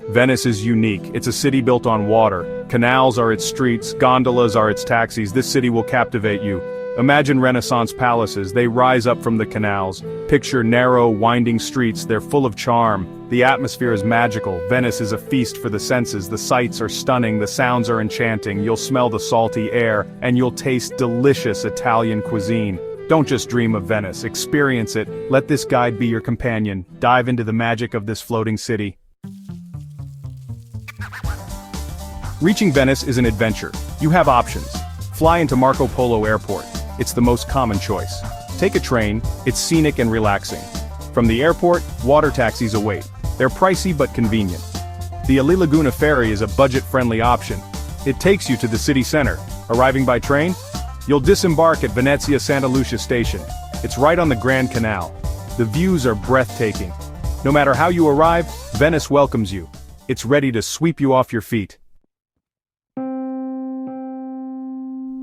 Venice is unique. It's a city built on water. Canals are its streets, gondolas are its taxis. This city will captivate you. Imagine Renaissance palaces, they rise up from the canals. Picture narrow, winding streets, they're full of charm. The atmosphere is magical. Venice is a feast for the senses. The sights are stunning, the sounds are enchanting. You'll smell the salty air, and you'll taste delicious Italian cuisine. Don't just dream of Venice, experience it. Let this guide be your companion. Dive into the magic of this floating city. Reaching Venice is an adventure. You have options. Fly into Marco Polo Airport. It's the most common choice. Take a train, it's scenic and relaxing. From the airport, water taxis await. They're pricey but convenient. The Ali Laguna ferry is a budget-friendly option. It takes you to the city center. Arriving by train? You'll disembark at Venezia Santa Lucia station. It's right on the Grand Canal. The views are breathtaking. No matter how you arrive, Venice welcomes you. It's ready to sweep you off your feet.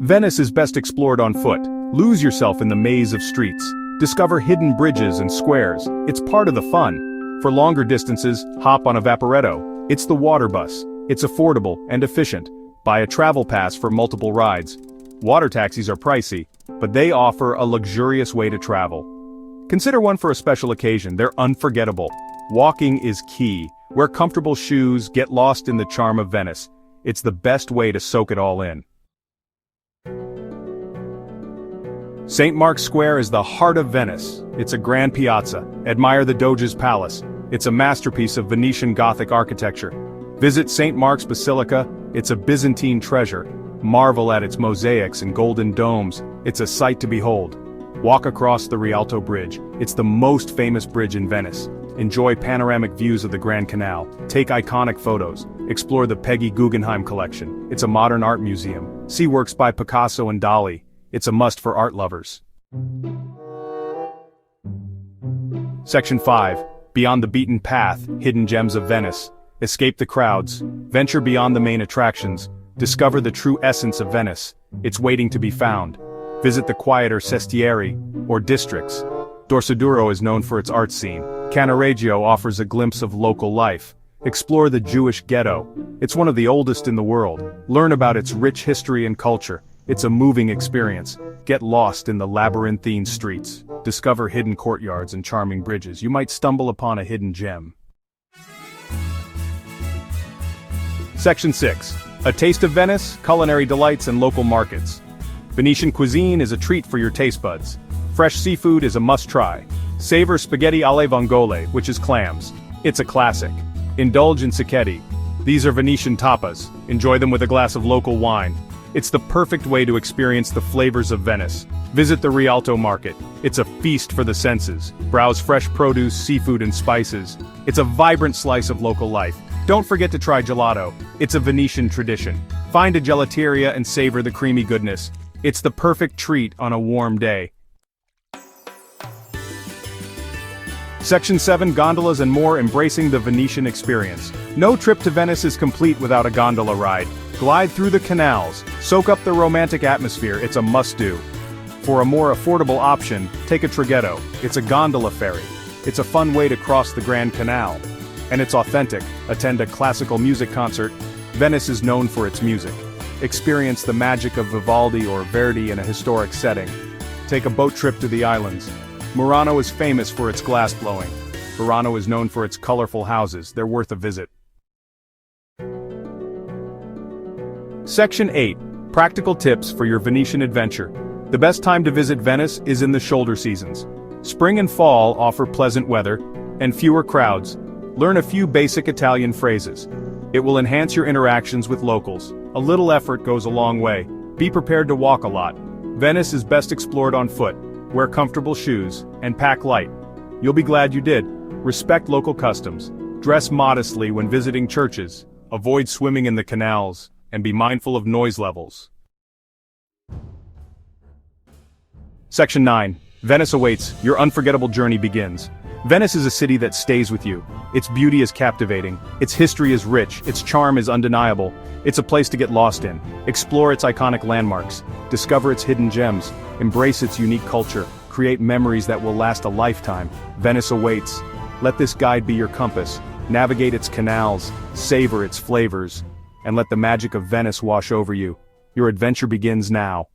Venice is best explored on foot. Lose yourself in the maze of streets. Discover hidden bridges and squares. It's part of the fun. For longer distances, hop on a Vaporetto. It's the water bus. It's affordable and efficient. Buy a travel pass for multiple rides. Water taxis are pricey, but they offer a luxurious way to travel. Consider one for a special occasion. They're unforgettable. Walking is key. Wear comfortable shoes, get lost in the charm of Venice. It's the best way to soak it all in. St. Mark's Square is the heart of Venice. It's a grand piazza. Admire the Doge's Palace. It's a masterpiece of Venetian Gothic architecture. Visit St. Mark's Basilica. It's a Byzantine treasure. Marvel at its mosaics and golden domes. It's a sight to behold. Walk across the Rialto Bridge. It's the most famous bridge in Venice. Enjoy panoramic views of the Grand Canal. Take iconic photos. Explore the Peggy Guggenheim collection. It's a modern art museum. See works by Picasso and Dali. It's a must for art lovers. Section 5. Beyond the beaten path, hidden gems of Venice. Escape the crowds. Venture beyond the main attractions. Discover the true essence of Venice. It's waiting to be found. Visit the quieter sestieri, or districts. Dorsoduro is known for its art scene. Cannaregio offers a glimpse of local life. Explore the Jewish ghetto. It's one of the oldest in the world. Learn about its rich history and culture. It's a moving experience. Get lost in the labyrinthine streets. Discover hidden courtyards and charming bridges. You might stumble upon a hidden gem. Section 6. A taste of Venice, culinary delights and local markets. Venetian cuisine is a treat for your taste buds. Fresh seafood is a must-try. Savor spaghetti alle vongole, which is clams. It's a classic. Indulge in cicchetti. These are Venetian tapas. Enjoy them with a glass of local wine. It's the perfect way to experience the flavors of Venice. Visit the Rialto Market. It's a feast for the senses. Browse fresh produce, seafood and spices. It's a vibrant slice of local life. Don't forget to try gelato. It's a Venetian tradition. Find a gelateria and savor the creamy goodness. It's the perfect treat on a warm day. Section 7. Gondolas and more, embracing the Venetian experience. No trip to Venice is complete without a gondola ride. Glide through the canals, soak up the romantic atmosphere. It's a must-do. For a more affordable option, take a traghetto. It's a gondola ferry. It's a fun way to cross the Grand Canal. And it's authentic. Attend a classical music concert. Venice is known for its music. Experience the magic of Vivaldi or Verdi in a historic setting. Take a boat trip to the islands. Murano is famous for its glass blowing. Verano is known for its colorful houses. They're worth a visit. Section 8. Practical tips for your Venetian adventure. The best time to visit Venice is in the shoulder seasons. Spring and fall offer pleasant weather and fewer crowds. Learn a few basic Italian phrases. It will enhance your interactions with locals. A little effort goes a long way. Be prepared to walk a lot. Venice is best explored on foot. Wear comfortable shoes and pack light. You'll be glad you did. Respect local customs. Dress modestly when visiting churches. Avoid swimming in the canals. And be mindful of noise levels. Section 9. Venice awaits. Your unforgettable journey begins. Venice is a city that stays with you. Its beauty is captivating. Its history is rich. Its charm is undeniable. It's a place to get lost in. Explore its iconic landmarks. Discover its hidden gems. Embrace its unique culture. Create memories that will last a lifetime. Venice awaits. Let this guide be your compass. Navigate its canals, savor its flavors, and let the magic of Venice wash over you. Your adventure begins now.